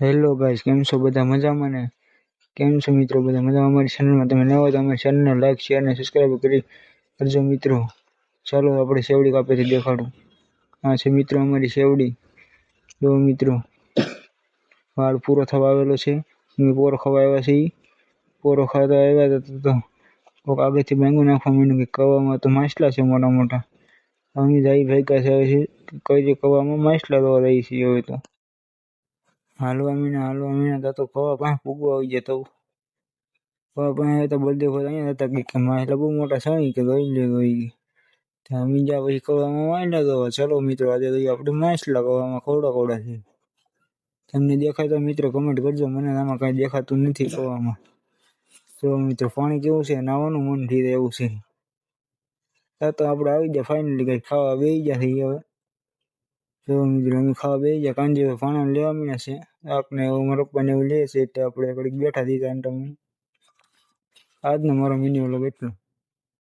Hello guys, કેમ છો બધા મજામાં ને? કેમ છો મિત્રો બધા મજામાં? અમારી ચેનલમાં તમે નવા હોય તો અમારી ચેનલને લાઈક શેર અને સબસ્ક્રાઈબ કરી કરજો મિત્રો. ચાલો આપણે સેવડી કાપેથી દેખાડું. આ છે મિત્રો અમારી સેવડી. જો મિત્રો વાળ પૂરો થવા આવેલો છે. પોરો ખાવા આવ્યા છે. પોરો ખાવા આવ્યા તો કોક આગળથી ભાંગી નાખવા માંડ્યું કે કવામાં તો માછલા છે મોટા મોટા. અમે જાય ભેગા થયા છે કઈ કવામાં માછલા દોવા રહી છે. હવે તો હાલવા મીના તો કવા પાસે પૂગવા આવી જાય તો કવા પાસે તો બધે અહીંયા હતા કે માછલા બહુ મોટા છે કે દોઈ લે દોઈ ત્યાં બીજા પછી કવામાં માંડ્યા દોવા. ચલો મિત્રો આજે તો આપણે માછલા કવામાં કોવડા છે. તમને દેખાય તો મિત્રો કમેન્ટ કરજો. મને આમાં કાંઈ દેખાતું નથી કવામાં. તો મિત્રો પાણી કેવું છે? નાવાનું મન થઈ જાય એવું છે. તો આપણે આવી જાય ફાઇનલી કંઈક ખાવા બેસી ગયા છે હવે. તો મિત્રો અમે ખાવા બેસી ગયા. કાંજે પાણા લેવા મીના છે. આપને મારા પપ્પાને એવું લે છે એટલે આપણે ઘડીક બેઠા થઈ જાય. આજનો મારો મિની વ્લોગ એટલો.